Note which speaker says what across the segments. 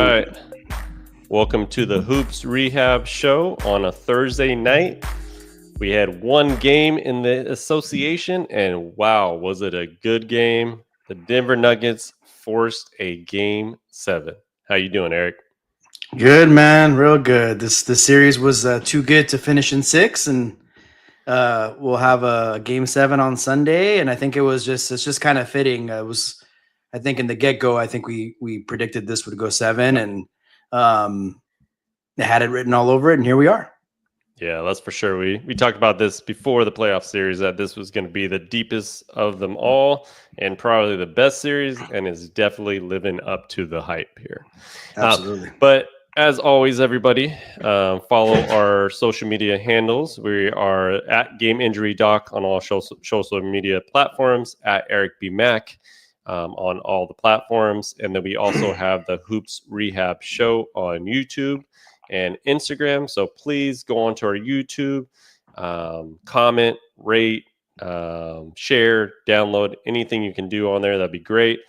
Speaker 1: right. Welcome to the Hoops Rehab Show on a Thursday night. We had one game in the association, and wow, was it a good game. The Denver Nuggets forced a Game 7. How you doing, Eric?
Speaker 2: Good, man. Real good. This series was too good to finish in 6, and we'll have a game 7 on Sunday. And I think it's just kind of fitting. I think in the get go, I think we predicted this would go 7, and they had it written all over it, and here we are.
Speaker 1: Yeah, that's for sure. We talked about this before the playoff series, that this was going to be the deepest of them all and probably the best series, and is definitely living up to the hype here.
Speaker 2: Absolutely.
Speaker 1: But as always, everybody, follow our social media handles. We are at Game Injury Doc on all social media platforms, at Eric B. Mack on all the platforms. And then we also have the Hoops Rehab Show on YouTube and Instagram. So please go onto our YouTube, comment, rate, share, download, anything you can do on there. That'd be great.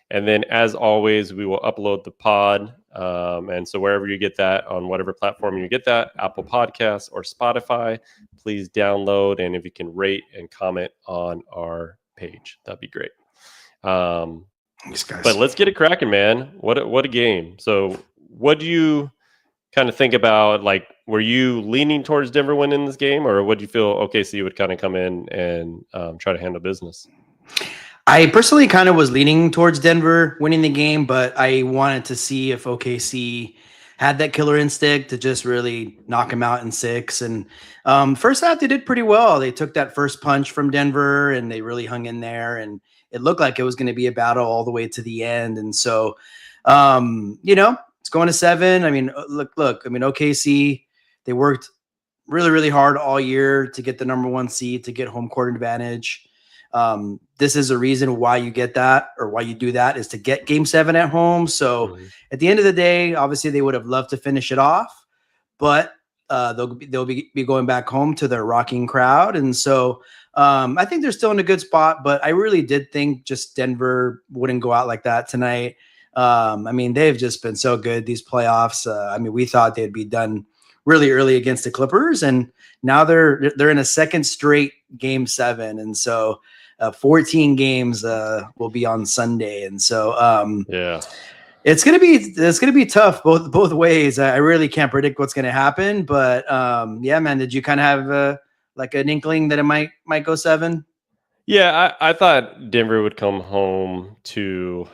Speaker 1: And then, as always, we will upload the pod. And so wherever you get that, on whatever platform you get that, Apple Podcasts or Spotify, please download. And if you can rate and comment on our page, that'd be great.
Speaker 2: Thanks, guys.
Speaker 1: But let's get it cracking, man. What a game. So what do you kind of think about? Like, were you leaning towards Denver winning this game, or what do you feel OKC would kind of come in and try to handle business?
Speaker 2: I personally kind of was leaning towards Denver winning the game, but I wanted to see if OKC had that killer instinct to just really knock him out in 6. And first half, they did pretty well. They took that first punch from Denver, and they really hung in there. And it looked like it was going to be a battle all the way to the end. And so, it's going to 7. I mean, look. I mean, OKC, they worked really, really hard all year to get the number 1 seed, to get home court advantage. This is a reason why you get that, or why you do that, is to get game 7 at home. So at the end of the day, obviously they would have loved to finish it off, but they'll be going back home to their rocking crowd. And so I think they're still in a good spot, but I really did think just Denver wouldn't go out like that tonight. I mean, they've just been so good these playoffs. I mean, we thought they'd be done really early against the Clippers, and now they're in a second straight game 7. And so 14 games will be on Sunday. And so it's gonna be tough both ways. I really can't predict what's gonna happen, but yeah, man, did you kind of have like an inkling that it might go 7?
Speaker 1: Yeah, I thought Denver would come home to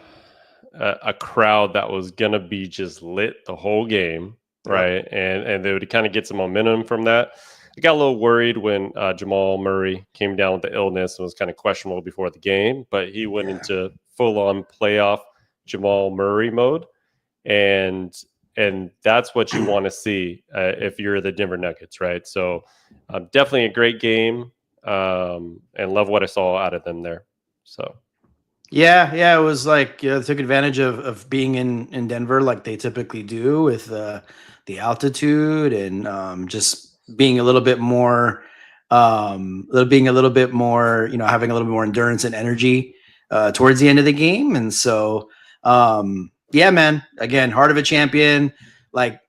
Speaker 1: a crowd that was gonna be just lit the whole game, right? And they would kind of get some momentum from that. I got a little worried when Jamal Murray came down with the illness and was kind of questionable before the game, but he went into full-on playoff Jamal Murray mode, and that's what you want to see if you're the Denver Nuggets, right? So definitely a great game, and love what I saw out of them there. So
Speaker 2: yeah, it was like they took advantage of being in Denver like they typically do, with the altitude and just being a little bit more, having a little bit more endurance and energy towards the end of the game. And so, yeah, man, again, heart of a champion. Like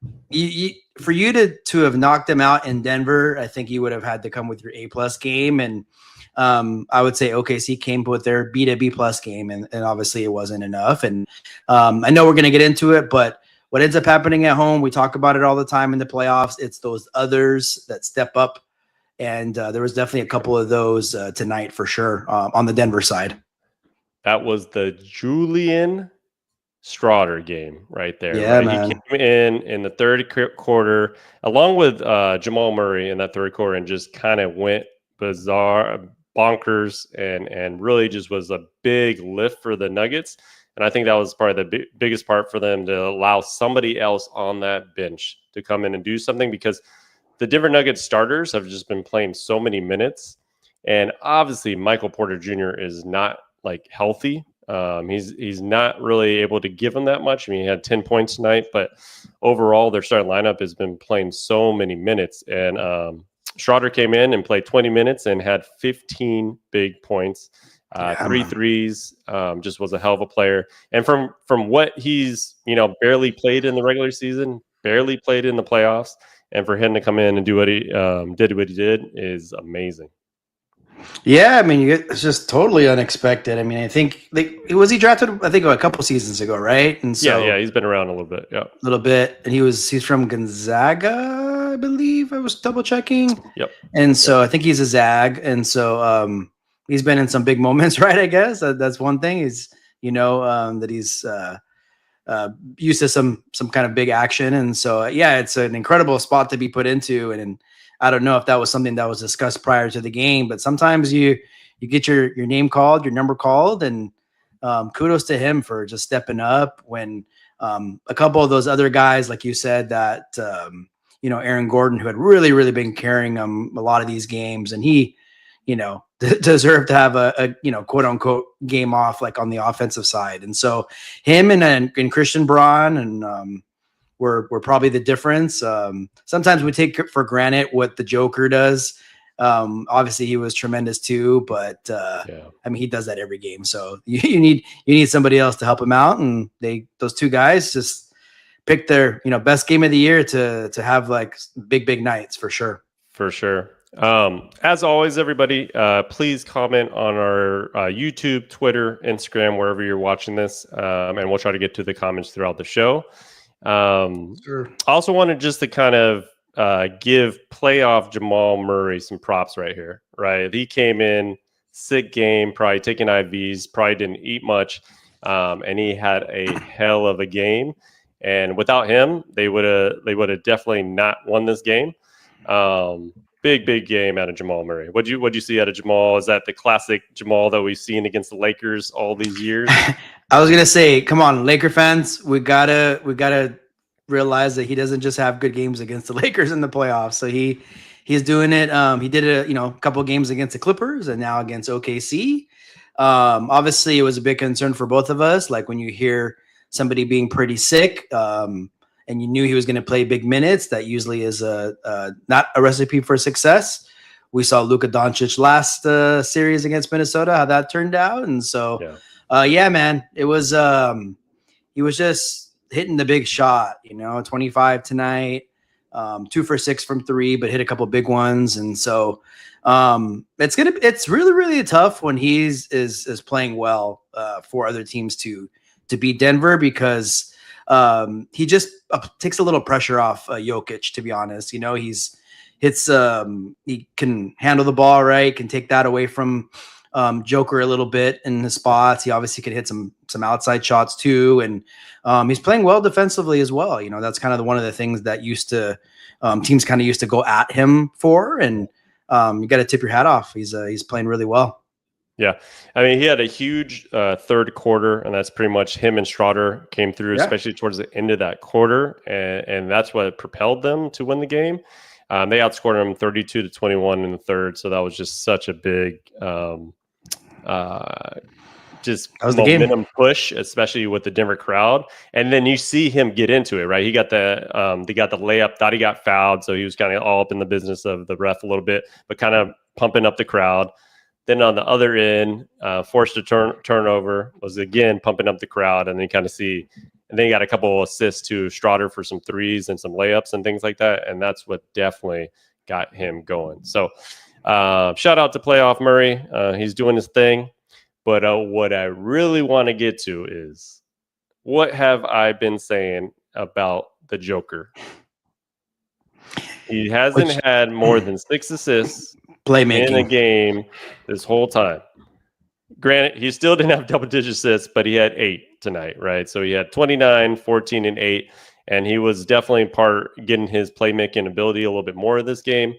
Speaker 2: for you to have knocked them out in Denver, I think you would have had to come with your A+ game. And I would say OKC came with their B to B+ game, and obviously it wasn't enough. And I know we're going to get into it, but what ends up happening at home, we talk about it all the time in the playoffs. It's those others that step up, and there was definitely a couple of those tonight for sure on the Denver side.
Speaker 1: that was the Julian Strawther game right there.
Speaker 2: Yeah,
Speaker 1: right?
Speaker 2: man.
Speaker 1: He came in the third quarter along with Jamal Murray in that third quarter, and just kind of went bonkers, and really just was a big lift for the Nuggets. And I think that was probably the biggest part for them, to allow somebody else on that bench to come in and do something, because the Denver Nuggets starters have just been playing so many minutes. And obviously Michael Porter Jr. is not like healthy. He's not really able to give them that much. I mean, he had 10 points tonight, but overall their starting lineup has been playing so many minutes. And Strawther came in and played 20 minutes and had 15 big points.
Speaker 2: Yeah,
Speaker 1: three
Speaker 2: man.
Speaker 1: threes. Just was a hell of a player. And from what he's barely played in the regular season, barely played in the playoffs, and for him to come in and do what he did is amazing.
Speaker 2: Yeah, I mean, it's just totally unexpected. I mean, I think was he drafted? I think a couple seasons ago, right? And
Speaker 1: Yeah,
Speaker 2: so
Speaker 1: he's been around a little bit. Yeah,
Speaker 2: a little bit, and he's from Gonzaga, I believe. I was double checking,
Speaker 1: yep.
Speaker 2: and so I think he's a Zag, and so he's been in some big moments, right? I guess that's one thing. Is that he's used to some kind of big action, and so yeah, it's an incredible spot to be put into, and I don't know if that was something that was discussed prior to the game, but sometimes you get your name called, your number called, and kudos to him for just stepping up when a couple of those other guys, like you said, that Aaron Gordon, who had really been carrying him a lot of these games, and he deserved to have a quote unquote game off, like on the offensive side. And so him and Christian Braun and were probably the difference. Sometimes we take for granted what the Joker does. Obviously he was tremendous too, but I mean, he does that every game. So you need somebody else to help him out. And those two guys just picked their, best game of the year to have like big nights for sure.
Speaker 1: For sure. As always, everybody, please comment on our YouTube, Twitter, Instagram, wherever you're watching this, and we'll try to get to the comments throughout the show.
Speaker 2: Sure.
Speaker 1: I also wanted just to kind of give playoff Jamal Murray some props right here, right? He came in, sick game, probably taking IVs, probably didn't eat much, and he had a hell of a game. And without him, they would have definitely not won this game. Big game out of Jamal Murray. What'd you see out of Jamal? Is that the classic Jamal that we've seen against the Lakers all these years?
Speaker 2: I was gonna say, come on, Laker fans, we gotta realize that he doesn't just have good games against the Lakers in the playoffs. So he's doing it. He did it, a couple of games against the Clippers and now against OKC. Obviously, it was a big concern for both of us. Like when you hear somebody being pretty sick, and you knew he was going to play big minutes, that usually is not a recipe for success. We saw Luka Doncic last series against Minnesota, how that turned out. And so, yeah, man, it was he was just hitting the big shot, 25 tonight, 2 for 6 from 3, but hit a couple big ones. And so it's really tough when he's playing well for other teams to beat Denver, because he just takes a little pressure off Jokic, to be honest. He can handle the ball, right? Can take that away from Joker a little bit in the spots. He obviously could hit some outside shots too. And he's playing well defensively as well. That's kind of one of the things that teams kind of used to go at him for. And you got to tip your hat off. He's playing really well.
Speaker 1: Yeah. I mean, he had a huge third quarter, and that's pretty much him and Strawther came through, especially towards the end of that quarter. And that's what propelled them to win the game. They outscored him 32-21 in the third. So that was just such a big momentum push, especially with the Denver crowd. And then you see him get into it, right? He got the layup, thought he got fouled. So he was kind of all up in the business of the ref a little bit, but kind of pumping up the crowd. Then on the other end, forced a turnover, was again pumping up the crowd, and then you kind of see, and then he got a couple of assists to Strawther for some threes and some layups and things like that, and that's what definitely got him going. So shout out to playoff Murray. He's doing his thing, but what I really want to get to is, what have I been saying about the Joker? He hasn't had more than 6 assists
Speaker 2: playmaking
Speaker 1: in a game this whole time. Granted, he still didn't have double-digit assists, but he had 8 tonight, right? So he had 29, 14, and 8, and he was definitely getting his playmaking ability a little bit more of this game.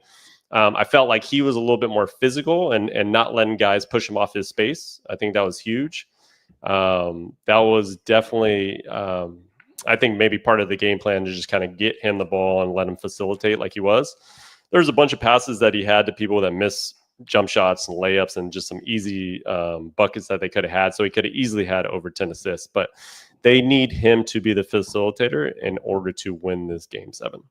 Speaker 1: I felt like he was a little bit more physical and not letting guys push him off his space. I think that was huge. That was definitely, I think, maybe part of the game plan to just kind of get him the ball and let him facilitate like he was. There's a bunch of passes that he had to people that miss jump shots and layups and just some easy buckets that they could have had. So he could have easily had over 10 assists, but they need him to be the facilitator in order to win this game 7.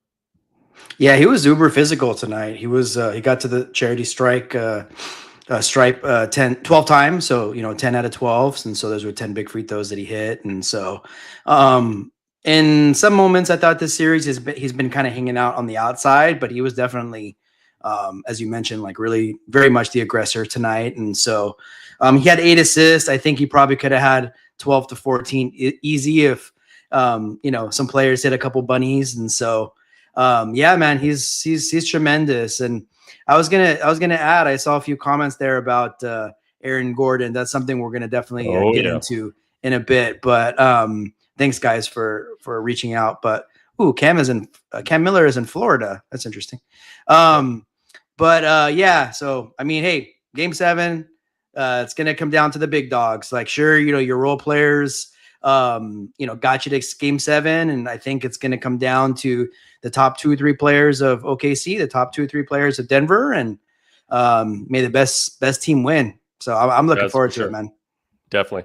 Speaker 2: Yeah, he was uber physical tonight. He was he got to the charity strike stripe 12 times. So, 10 out of 12. And so those were 10 big free throws that he hit. And so, in some moments, I thought this series he's been kind of hanging out on the outside, but he was definitely, as you mentioned, like really very much the aggressor tonight. And so he had 8 assists. I think he probably could have had 12 to 14 easy if, some players hit a couple bunnies. And so, yeah, man, he's tremendous. And I was gonna add, I saw a few comments there about Aaron Gordon. That's something we're gonna definitely get into in a bit. But thanks, guys, for reaching out. But Cam Miller is in Florida. That's interesting. Yeah. So I mean, hey, Game 7, it's gonna come down to the big dogs. Like, sure, your role players, got you to Game 7, and I think it's gonna come down to the top 2 or 3 players of OKC, the top 2 or 3 players of Denver, and may the best team win. So I'm looking forward to it, man.
Speaker 1: Definitely.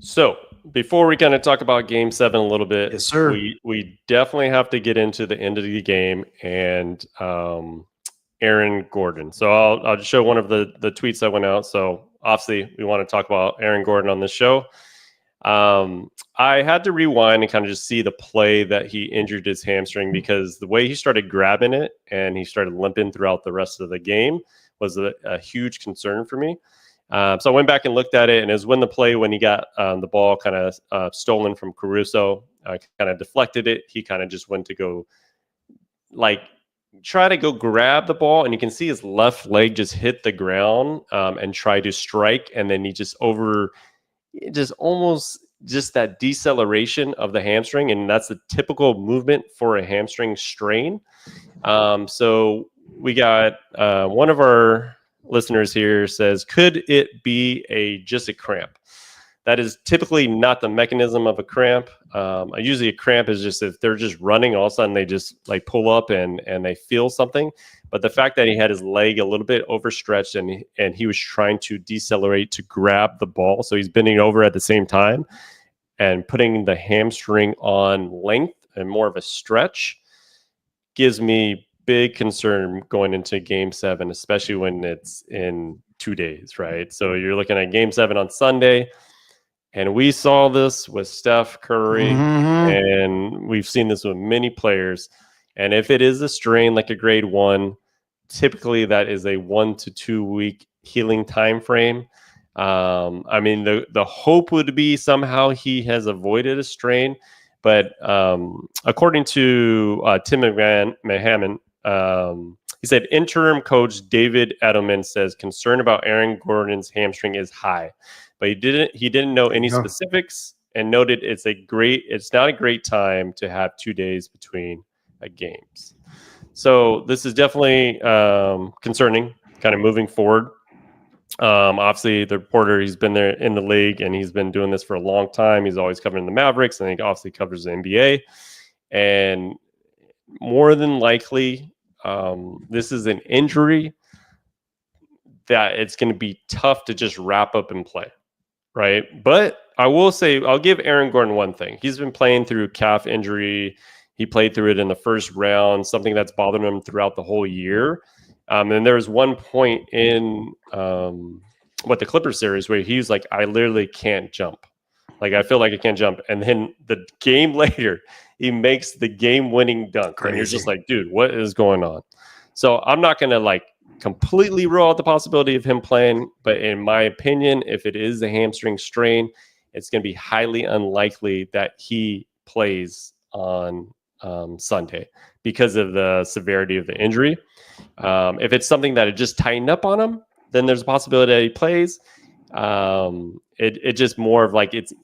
Speaker 1: So before we kind of talk about Game 7 a little bit,
Speaker 2: yes, sir.
Speaker 1: We definitely have to get into the end of the game and Aaron Gordon. So I'll just show one of the tweets that went out. So obviously we want to talk about Aaron Gordon on this show. I had to rewind and kind of just see the play that he injured his hamstring, because the way he started grabbing it and he started limping throughout the rest of the game was a huge concern for me. So I went back and looked at it, and it was when he got the ball kind of stolen from Caruso, kind of deflected it. He kind of just went to go try to go grab the ball, and you can see his left leg just hit the ground and try to strike, and then he just that deceleration of the hamstring, and that's the typical movement for a hamstring strain. So we got one of our listeners here says, could it be just a cramp? That is typically not the mechanism of a cramp. Usually a cramp is just if they're just running, all of a sudden they just pull up and they feel something. But the fact that he had his leg a little bit overstretched and he was trying to decelerate to grab the ball, so he's bending over at the same time and putting the hamstring on length and more of a stretch, gives me big concern going into Game 7, especially when it's in 2 days, right? So you're looking at Game 7 on Sunday, and we saw this with Steph Curry, and we've seen this with many players. And if it is a strain like a grade 1, typically that is a 1 to 2 week healing time frame. I mean, the hope would be somehow he has avoided a strain, but according to Tim McMahon, he said interim coach David Edelman says concern about Aaron Gordon's hamstring is high, but he didn't know any specifics, and noted it's not a great time to have 2 days between games. So this is definitely concerning, kind of moving forward. Obviously, the reporter, he's been there in the league, and he's been doing this for a long time. He's always covering the Mavericks, and he obviously covers the NBA. And more than likely, this is an injury that it's going to be tough to just wrap up and play, right? But I will say, I'll give Aaron Gordon one thing. He's been playing through calf injury. He played through it in the first round, something that's bothered him throughout the whole year. And there was one point in the Clippers series where he was like, I literally can't jump. I feel like I can't jump. And then the game later, he makes the game-winning dunk. Crazy. And you're just like, dude, what is going on? So I'm not going to completely rule out the possibility of him playing. But in my opinion, if it is a hamstring strain, it's going to be highly unlikely that he plays on Sunday because of the severity of the injury. If it's something that had just tightened up on him, then there's a possibility that he plays. It just more of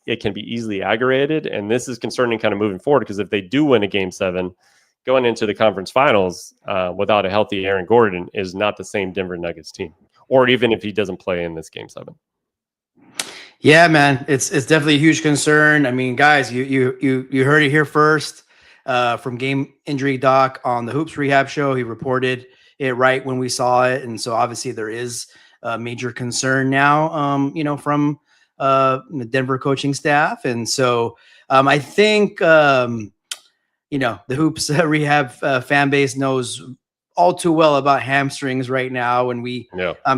Speaker 1: it can be easily aggravated, and this is concerning kind of moving forward, because if they do win a Game 7, going into the conference finals without a healthy Aaron Gordon is not the same Denver Nuggets team, or even if he doesn't play in this Game 7.
Speaker 2: Yeah, man, it's definitely a huge concern. I mean, guys, you heard it here first. From Game Injury Doc on the Hoops Rehab Show. He reported it right when we saw it. And so obviously there is a major concern now, from the Denver coaching staff. And so I think, the Hoops Rehab fan base knows all too well about hamstrings right now. And we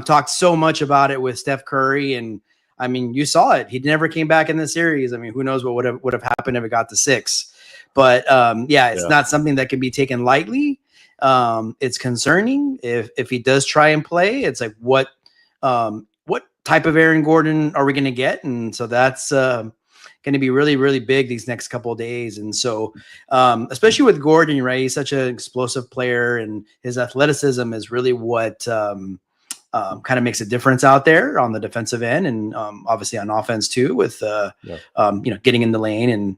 Speaker 2: talked so much about it with Steph Curry. And I mean, you saw it. He never came back in the series. I mean, who knows what would have happened if it got to 6. But it's not something that can be taken lightly. It's concerning if he does try and play. It's like what type of Aaron Gordon are we going to get? And so that's going to be really, really big these next couple of days. And so, especially with Gordon, right? He's such an explosive player, and his athleticism is really what kind of makes a difference out there on the defensive end, and obviously on offense too, with getting in the lane and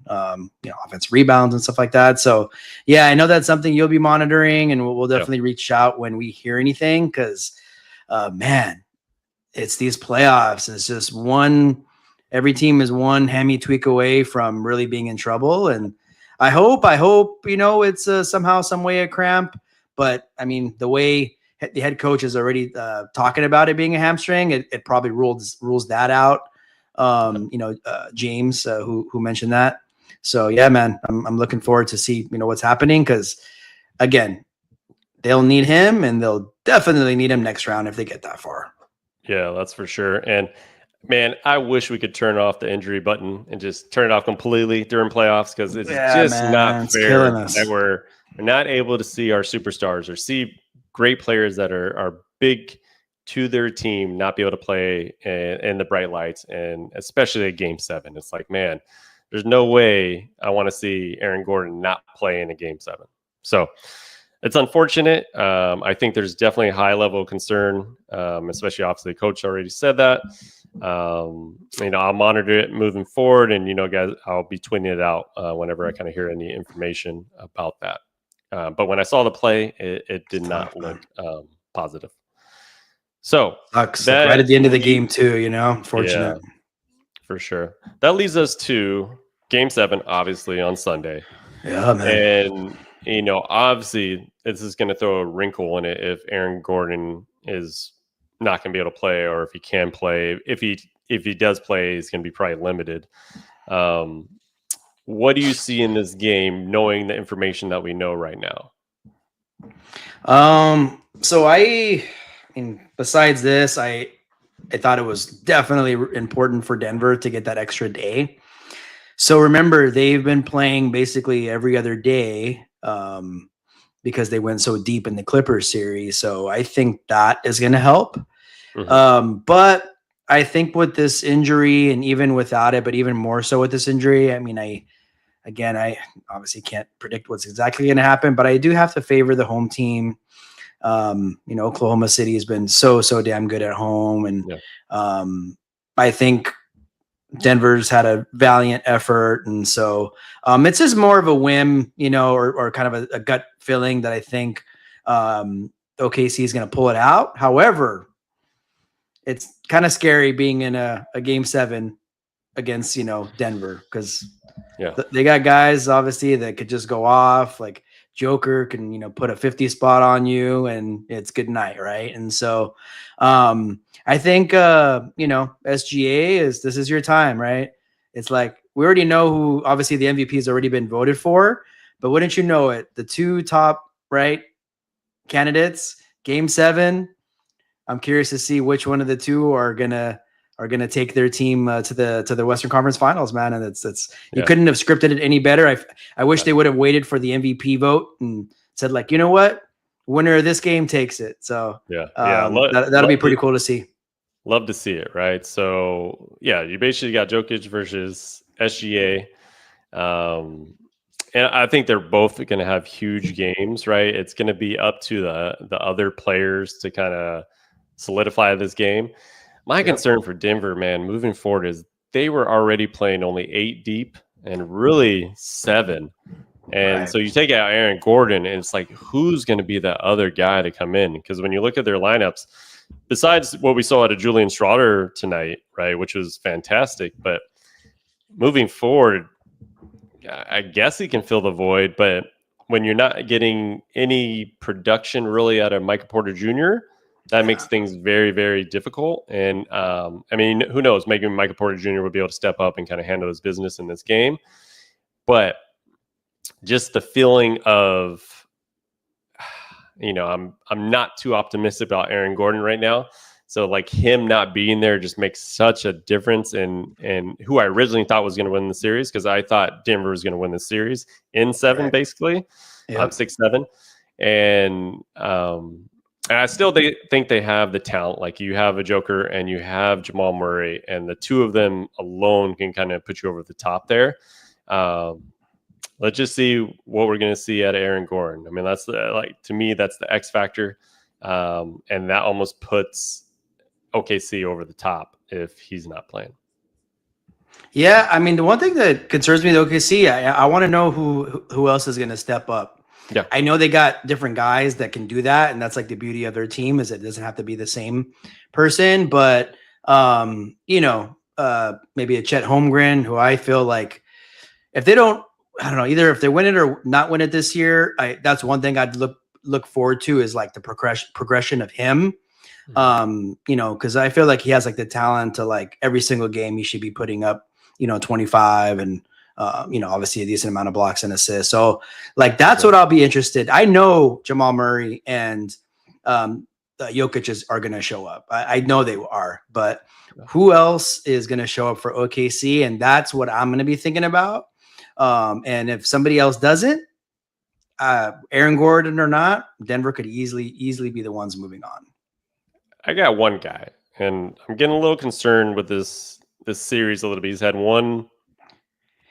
Speaker 2: offensive rebounds and stuff like that. So yeah, I know that's something you'll be monitoring, and we'll definitely reach out when we hear anything, because man, it's these playoffs. It's just every team is one hammy tweak away from really being in trouble. And I hope, it's somehow, some way a cramp, but I mean, the way the head coach is already talking about it being a hamstring, it probably rules that out. James, who mentioned that. So yeah, man, I'm looking forward to see, what's happening. 'Cause again, they'll need him, and they'll definitely need him next round if they get that far.
Speaker 1: Yeah, that's for sure. And man, I wish we could turn off the injury button and just turn it off completely during playoffs, because it's not fair that we're not able to see our superstars or see great players that are big to their team not be able to play in the bright lights, and especially at Game 7. It's like, man, there's no way I want to see Aaron Gordon not play in a Game 7. So it's unfortunate. I think there's definitely a high level of concern, especially obviously the coach already said that. I'll monitor it moving forward, and guys, I'll be tweeting it out whenever I kind of hear any information about that. But when I saw the play, it did not look positive. So
Speaker 2: sucks. Right at the end of the game too, unfortunate.
Speaker 1: Yeah, for sure. That leads us to Game 7, obviously on Sunday.
Speaker 2: Yeah, man.
Speaker 1: And obviously this is going to throw a wrinkle in it if Aaron Gordon is not going to be able to play, or if he can play. If he does play, he's going to be probably limited. What do you see in this game, knowing the information that we know right now?
Speaker 2: So besides this, I thought it was definitely important for Denver to get that extra day. So remember, they've been playing basically every other day because they went so deep in the Clippers series. So I think that is going to help. Mm-hmm. But I think with this injury, and even without it, but even more so with this injury, I mean, I obviously can't predict what's exactly going to happen, but I do have to favor the home team. Oklahoma City has been so damn good at home. And I think Denver's had a valiant effort. And so it's just more of a whim, or kind of a gut feeling that I think OKC is going to pull it out. However, it's kind of scary being in a Game 7 against, Denver, because they got guys obviously that could just go off. Like Joker can, put a 50 spot on you, and it's good night, right? And so I think SGA this is your time, right? It's like, we already know who obviously the MVP has already been voted for, but wouldn't you know it, the two top candidates, Game 7. I'm curious to see which one of the two are gonna take their team to the Western Conference Finals, man. And you couldn't have scripted it any better. I wish they would have waited for the MVP vote and said, like, you know what, winner of this game takes it. So that'll be pretty cool to see.
Speaker 1: Love to see it, right? So yeah, you basically got Jokic versus SGA. And I think they're both going to have huge games, right? It's going to be up to the other players to kind of solidify this game. My concern for Denver, man, moving forward is they were already playing only 8 deep and really 7. And so you take out Aaron Gordon, and it's like, who's going to be that other guy to come in? Because when you look at their lineups, besides what we saw out of Julian Strawther tonight, right, which was fantastic, but moving forward, I guess he can fill the void. But when you're not getting any production really out of Michael Porter Jr., that makes things very, very difficult. And I mean, who knows? Maybe Michael Porter Jr. would be able to step up and kind of handle his business in this game. But just the feeling of, I'm not too optimistic about Aaron Gordon right now. So like him not being there just makes such a difference in who I originally thought was going to win the series, because I thought Denver was going to win the series in 7,
Speaker 2: Right.
Speaker 1: basically,
Speaker 2: Yep.
Speaker 1: 6-7, and I still think they have the talent. Like you have a Joker and you have Jamal Murray, and the two of them alone can kind of put you over the top there. Let's just see what we're going to see out of Aaron Gordon. I mean, that's to me, that's the X factor, and that almost puts OKC over the top if he's not playing.
Speaker 2: Yeah, I mean, the one thing that concerns me with OKC, I want to know who else is going to step up.
Speaker 1: Yeah,
Speaker 2: I know they got different guys that can do that, and that's like the beauty of their team, is it doesn't have to be the same person. But maybe a Chet Holmgren, who I feel like if they don't, I don't know, either if they win it or not win it this year, that's one thing I'd look forward to, is like the progression of him. Because I feel like he has like the talent to, like, every single game he should be putting up, 25 and obviously a decent amount of blocks and assists. So like that's what I'll be interested. I know Jamal Murray and Jokic are going to show up. I know they are, but who else is going to show up for OKC? And that's what I'm going to be thinking about. And if somebody else doesn't, Aaron Gordon or not, Denver could easily be the ones moving on.
Speaker 1: I got one guy, and I'm getting a little concerned with this series a little bit. He's had one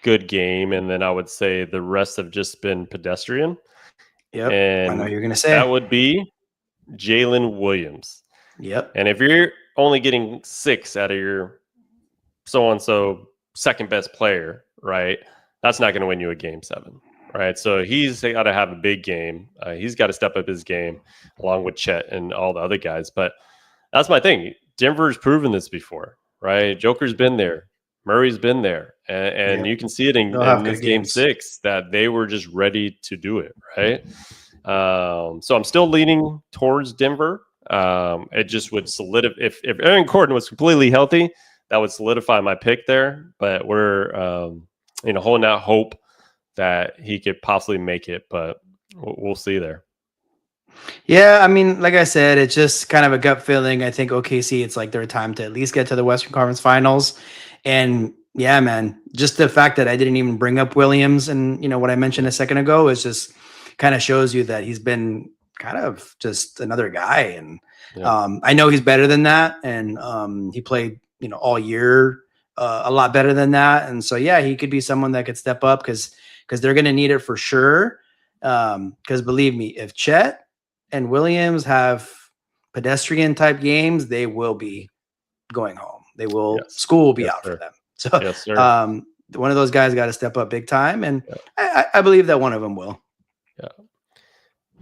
Speaker 1: good game, and then I would say the rest have just been pedestrian.
Speaker 2: Yep,
Speaker 1: and
Speaker 2: I know you're going to say
Speaker 1: that would be Jalen Williams.
Speaker 2: Yep.
Speaker 1: And if you're only getting 6 out of your so-and-so second best player, right, that's not going to win you a game 7, right? So he's got to have a big game. He's got to step up his game along with Chet and all the other guys. But that's my thing. Denver's proven this before, right? Joker's been there. Murray's been there. And you can see it in this game 6 that they were just ready to do it, right? So I'm still leaning towards Denver. It just would solidify. If Aaron Gordon was completely healthy, that would solidify my pick there. But we're holding out hope that he could possibly make it, but we'll see there.
Speaker 2: Yeah, I mean, like I said, it's just kind of a gut feeling. I think OKC, it's like their time to at least get to the Western Conference Finals. And yeah, man, just the fact that I didn't even bring up Williams and what I mentioned a second ago is just kind of shows you that he's been kind of just another guy. And I know he's better than that. And he played, all year a lot better than that. And so, yeah, he could be someone that could step up because they're going to need it for sure. Because believe me, if Chet and Williams have pedestrian type games, they will be going home. They will, school will be out for them. So one of those guys got to step up big time. And I believe that one of them will.
Speaker 1: Yeah.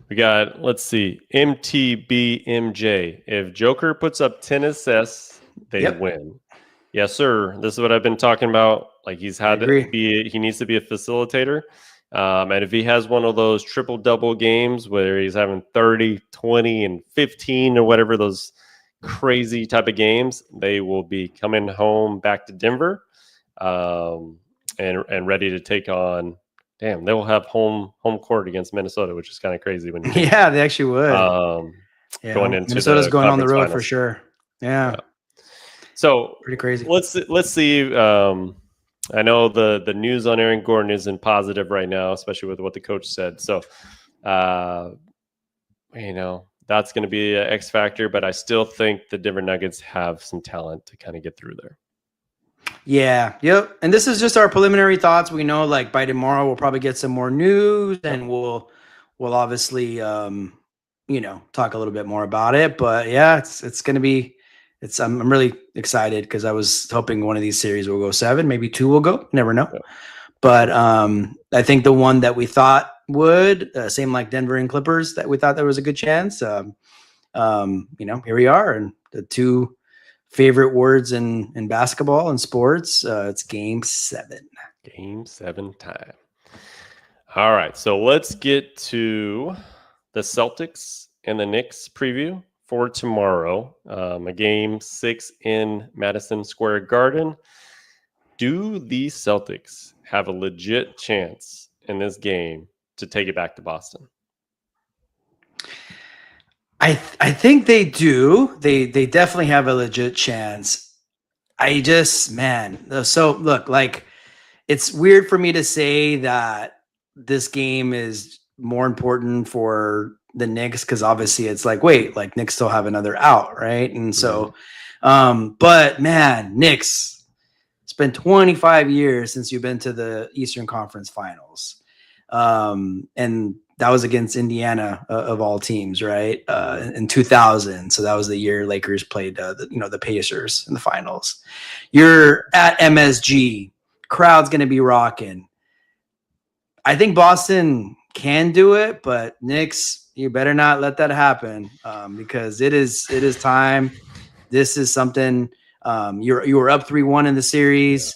Speaker 1: We got, let's see, MTBMJ. If Joker puts up 10 assists, they win. Yes, sir. This is what I've been talking about. Like he needs to be a facilitator. And if he has one of those triple-double games where he's having 30, 20, and 15 or whatever, those crazy type of games, they will be coming home back to Denver and ready to take on. Damn, they will have home court against Minnesota, which is kind of crazy. When they
Speaker 2: actually would.
Speaker 1: Going into
Speaker 2: Minnesota's going on the road
Speaker 1: finals.
Speaker 2: for sure. Yeah.
Speaker 1: So
Speaker 2: pretty crazy.
Speaker 1: Let's see. I know the news on Aaron Gordon isn't positive right now, especially with what the coach said. So, that's going to be an X factor, but I still think the Denver Nuggets have some talent to kind of get through there.
Speaker 2: Yeah. Yep. And this is just our preliminary thoughts. We know, like, by tomorrow we'll probably get some more news, and we'll obviously talk a little bit more about it. But yeah, it's going to be. I'm really excited because I was hoping one of these series will go 7, maybe 2 will go. Never know. Yeah. But I think the one that we thought would, same like Denver and Clippers, that we thought there was a good chance. Here we are, and the 2 favorite words in basketball and sports. It's Game 7.
Speaker 1: Game 7 time. All right, so let's get to the Celtics and the Knicks preview for tomorrow, a game 6 in Madison Square Garden. Do the Celtics have a legit chance in this game to take it back to Boston?
Speaker 2: I think they do. They definitely have a legit chance. I just, man. So look, like, it's weird for me to say that this game is more important for the Knicks because obviously it's like, wait, like Knicks still have another out, right? And so, but man, Knicks, it's been 25 years since you've been to the Eastern Conference Finals, and that was against Indiana of all teams, right? In 2000, so that was the year Lakers played, the Pacers in the finals. You're at MSG, crowd's going to be rocking. I think Boston can do it, but Knicks, you better not let that happen because it is time. This is something. You were up 3-1 in the series.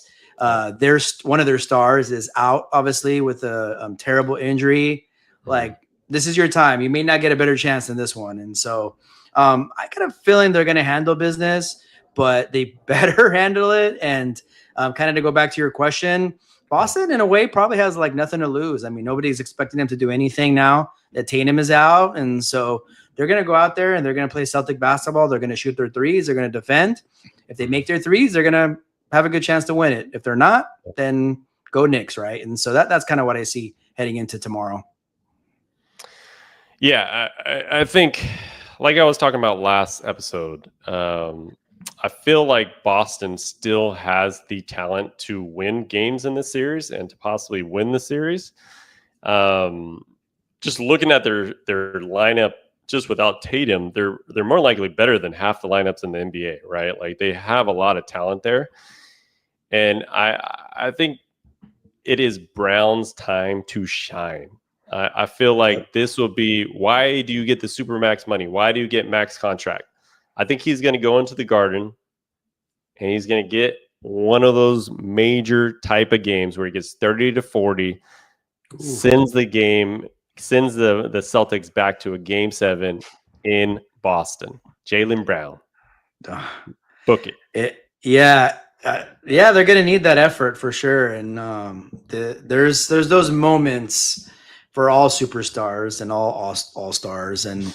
Speaker 2: There's one of their stars is out, obviously, with a terrible injury. Like, this is your time. You may not get a better chance than this one. And so I got a feeling they're going to handle business, but they better handle it. And kind of to go back to your question, Boston, in a way, probably has like nothing to lose. I mean, nobody's expecting them to do anything now that Tatum is out. And so they're going to go out there and they're going to play Celtic basketball. They're going to shoot their threes. They're going to defend. If they make their threes, they're going to have a good chance to win it. If they're not, then go Knicks, right? And so that's kind of what I see heading into tomorrow.
Speaker 1: Yeah, I think, like I was talking about last episode, I feel like Boston still has the talent to win games in this series and to possibly win the series. Just looking at their lineup, just without Tatum, they're more likely better than half the lineups in the NBA, right? Like, they have a lot of talent there. And I think it is Brown's time to shine. I feel like this will be, why do you get the Supermax money? Why do you get max contract? I think he's going to go into the Garden and he's going to get one of those major type of games where he gets 30 to 40, sends the Celtics back to a game 7 in Boston. Jaylen Brown. Book it.
Speaker 2: They're going to need that effort for sure. And there's those moments for all superstars and all stars. And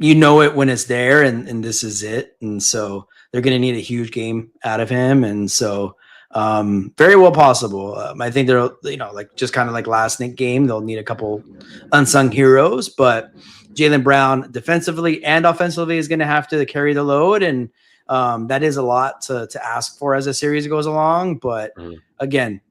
Speaker 2: you know it when it's there, and this is it. And so they're going to need a huge game out of him. And so very well possible. I think they're, like just kind of like last Nick game, they'll need a couple unsung heroes, but Jaylen Brown defensively and offensively is going to have to carry the load. And that is a lot to ask for as the series goes along. But again,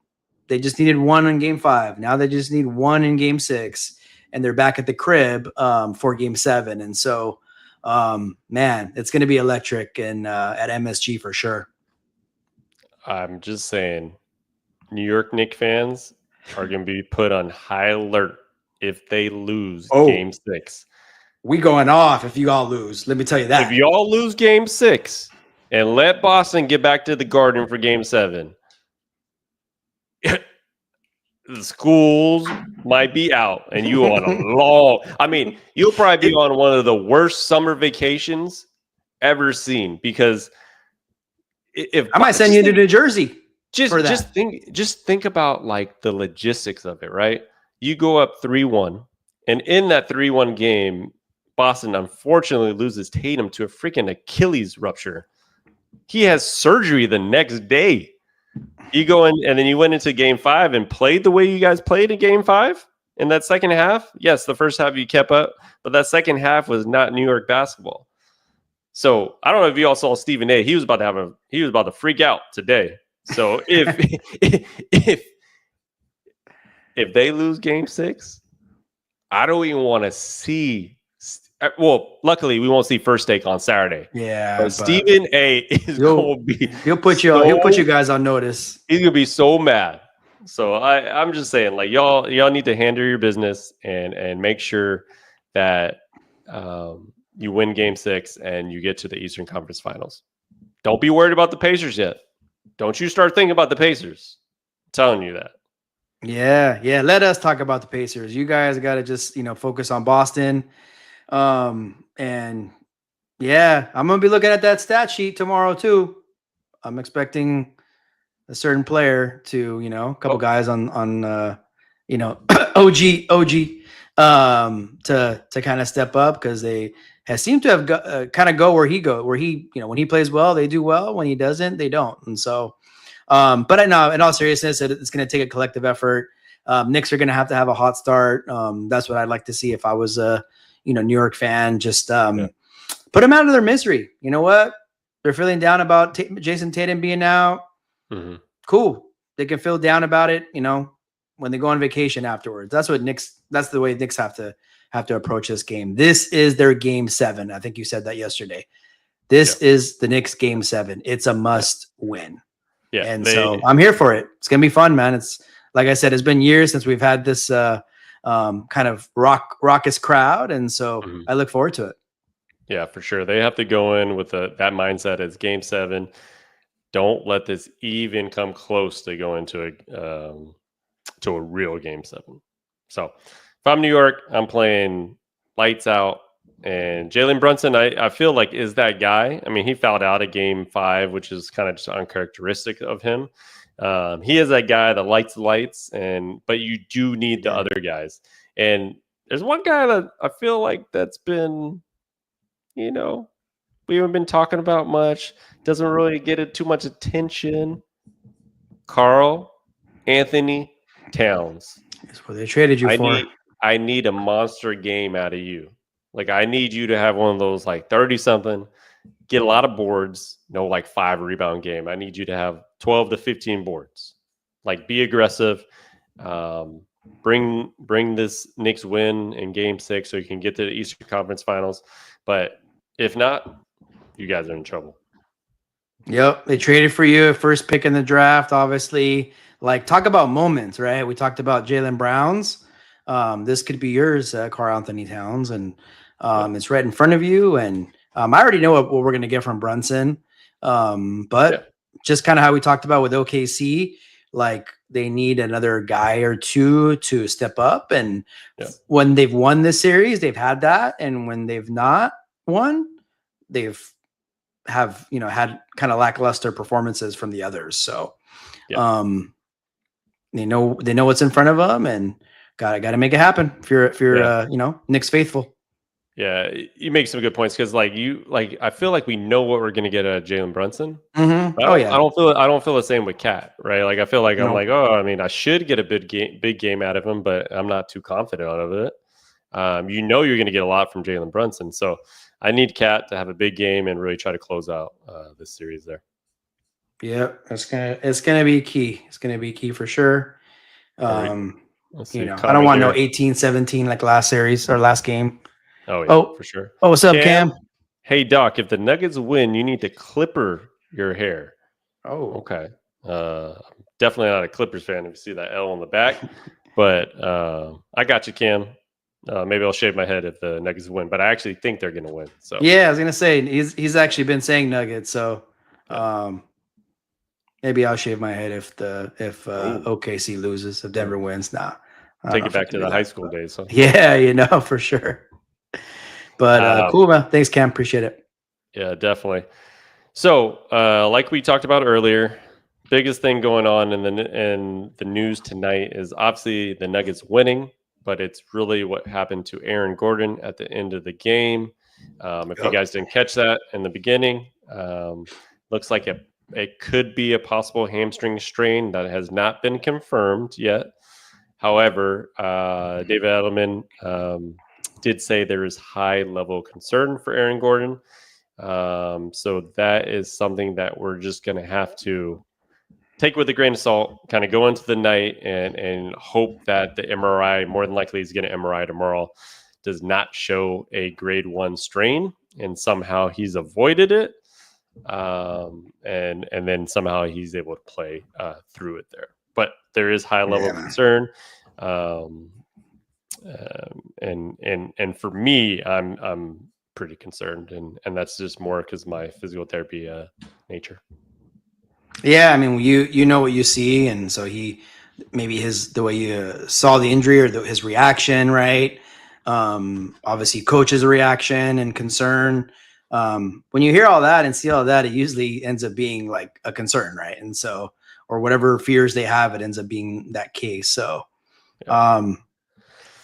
Speaker 2: they just needed one in game 5. Now they just need one in game 6. And they're back at the crib for game 7. And so, man, it's going to be electric and at MSG for sure.
Speaker 1: I'm just saying, New York Knicks fans are going to be put on high alert if they lose game 6.
Speaker 2: We going off if you all lose. Let me tell you that.
Speaker 1: If y'all lose game 6 and let Boston get back to the Garden for game 7, the schools might be out and you on a long, you'll probably be on one of the worst summer vacations ever seen, because if
Speaker 2: I might send you to New Jersey for that.
Speaker 1: Just think about like the logistics of it, right? You go up 3-1, and in that 3-1 game, Boston unfortunately loses Tatum to a freaking Achilles rupture. He has surgery the next day. You go in, and then you went into game 5 and played the way you guys played in game 5 in that second half. Yes, the first half you kept up, but that second half was not New York basketball. So I don't know if you all saw Stephen A. He was about to freak out today. So if they lose game 6, I don't even want to see. Well, luckily we won't see First Take on Saturday.
Speaker 2: Yeah,
Speaker 1: but Stephen A. is going to be.
Speaker 2: He'll put you guys on notice.
Speaker 1: He's gonna be so mad. So I'm just saying, like, y'all need to handle your business and make sure that you win game 6 and you get to the Eastern Conference Finals. Don't be worried about the Pacers yet. Don't you start thinking about the Pacers. I'm telling you that.
Speaker 2: Yeah. Let us talk about the Pacers. You guys got to just focus on Boston. And yeah, I'm gonna be looking at that stat sheet tomorrow too. I'm expecting a certain player to, a couple guys on OG to kind of step up, because they has seemed to have kind of go where he, you know, when he plays well, they do well. When he doesn't, they don't. And so, but I know, in all seriousness, it's going to take a collective effort. Knicks are going to have a hot start. That's what I'd like to see if I was a, you know, New York fan. Just put them out of their misery. You know what? They're feeling down about Jason Tatum being out.
Speaker 1: Mm-hmm.
Speaker 2: Cool. They can feel down about it, you know, when they go on vacation afterwards. That's the way Knicks have to approach this game. This is their game 7. I think you said that yesterday. This is the Knicks game 7. It's a must win.
Speaker 1: Yeah.
Speaker 2: And so I'm here for it. It's going to be fun, man. It's like I said, it's been years since we've had this kind of raucous crowd. And so I look forward to it.
Speaker 1: Yeah, for sure. They have to go in with that mindset as game 7. Don't let this even come close to going to a real game 7. So if I'm New York, I'm playing lights out. And Jalen Brunson, I feel like, is that guy. I mean, he fouled out at game 5, which is kind of just uncharacteristic of him. He is that guy that lights the lights, but you do need the other guys. And there's one guy that I feel like that's been, you know, we haven't been talking about much. Doesn't really get it too much attention. Karl Anthony Towns.
Speaker 2: That's what they traded you for.
Speaker 1: I need a monster game out of you. Like, I need you to have one of those, like, 30-something, get a lot of boards, no, like, 5 rebound game. I need you to have 12 to 15 boards. Like, be aggressive. Bring this Knicks win in game 6 so you can get to the Eastern Conference Finals. But if not, you guys are in trouble.
Speaker 2: Yep. They traded for you, first pick in the draft, obviously. Like, talk about moments, right? We talked about Jaylen Brown's. This could be yours, Karl Anthony Towns, and it's right in front of you. And I already know what we're going to get from Brunson, but just kind of how we talked about with OKC, like, they need another guy or two to step up. And when they've won this series, they've had that, and when they've not won, they've had kind of lackluster performances from the others. So, they know what's in front of them, and got to make it happen if you're Knicks faithful.
Speaker 1: Yeah, you make some good points, because I feel like we know what we're gonna get out of Jalen Brunson.
Speaker 2: Mm-hmm.
Speaker 1: I don't feel the same with Cat, right? Like, I feel like I'm like, I should get a big game out of him, but I'm not too confident out of it. You're gonna get a lot from Jalen Brunson, so I need Cat to have a big game and really try to close out this series there.
Speaker 2: Yeah, it's gonna be key. It's gonna be key for sure. I don't want no 18-17 like last series or last game.
Speaker 1: Oh, for sure.
Speaker 2: Oh, what's up, Cam?
Speaker 1: Hey, Doc, if the Nuggets win, you need to clipper your hair.
Speaker 2: Oh,
Speaker 1: okay. Definitely not a Clippers fan if you see that L on the back, but I got you, Cam. Maybe I'll shave my head if the Nuggets win, but I actually think they're going to win. So
Speaker 2: yeah, I was going to say he's actually been saying Nuggets, so maybe I'll shave my head if OKC loses, if Denver wins.
Speaker 1: Take it back to the high school days. Huh?
Speaker 2: Yeah, for sure. But cool, man. Thanks, Cam. Appreciate it.
Speaker 1: Yeah, definitely. So, like we talked about earlier, biggest thing going on in the news tonight is obviously the Nuggets winning, but it's really what happened to Aaron Gordon at the end of the game. If you guys didn't catch that in the beginning, looks like it could be a possible hamstring strain that has not been confirmed yet. However, David Edelman did say there is high level concern for Aaron Gordon. So that is something that we're just going to have to take with a grain of salt, kind of go into the night and hope that the MRI, more than likely he's going to MRI tomorrow, does not show a grade 1 strain, and somehow he's avoided it. And then somehow he's able to play through it there. But there is high level concern. And for me, I'm pretty concerned, and that's just more because my physical therapy nature.
Speaker 2: Yeah, I mean, you know what you see, and so the way you saw the injury or his reaction, right? Obviously, coach's reaction and concern. When you hear all that and see all that, it usually ends up being like a concern, right? And so, or whatever fears they have, it ends up being that case. So,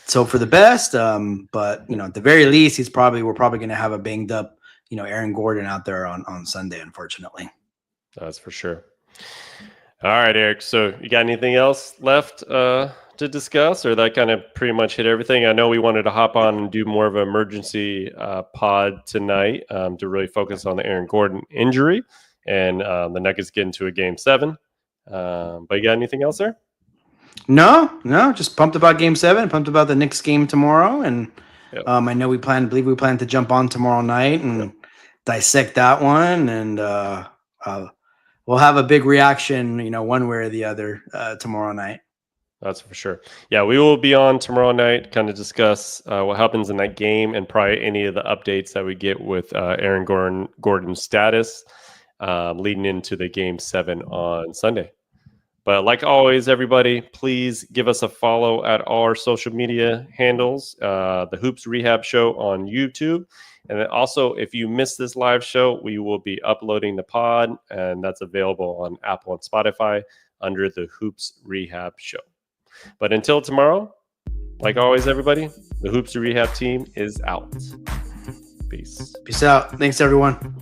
Speaker 2: let's hope for the best. But at the very least, we're probably going to have a banged up, Aaron Gordon out there on Sunday, unfortunately.
Speaker 1: That's for sure. All right, Eric. So you got anything else left to discuss, or that kind of pretty much hit everything? I know we wanted to hop on and do more of an emergency pod tonight to really focus on the Aaron Gordon injury and the Nuggets get into a Game 7. But you got anything else there?
Speaker 2: No, just pumped about Game 7, pumped about the Knicks game tomorrow, and I know we plan to jump on tomorrow night and dissect that one, and we'll have a big reaction, one way or the other tomorrow night.
Speaker 1: That's for sure. Yeah, we will be on tomorrow night, kind of discuss what happens in that game and probably any of the updates that we get with Aaron Gordon's status leading into the Game 7 on Sunday. But like always, everybody, please give us a follow at all our social media handles, the Hoops Rehab Show on YouTube. And then also, if you missed this live show, we will be uploading the pod, and that's available on Apple and Spotify under the Hoops Rehab Show. But until tomorrow, like always, everybody, the Hoops Rehab team is out. Peace.
Speaker 2: Peace out. Thanks, everyone.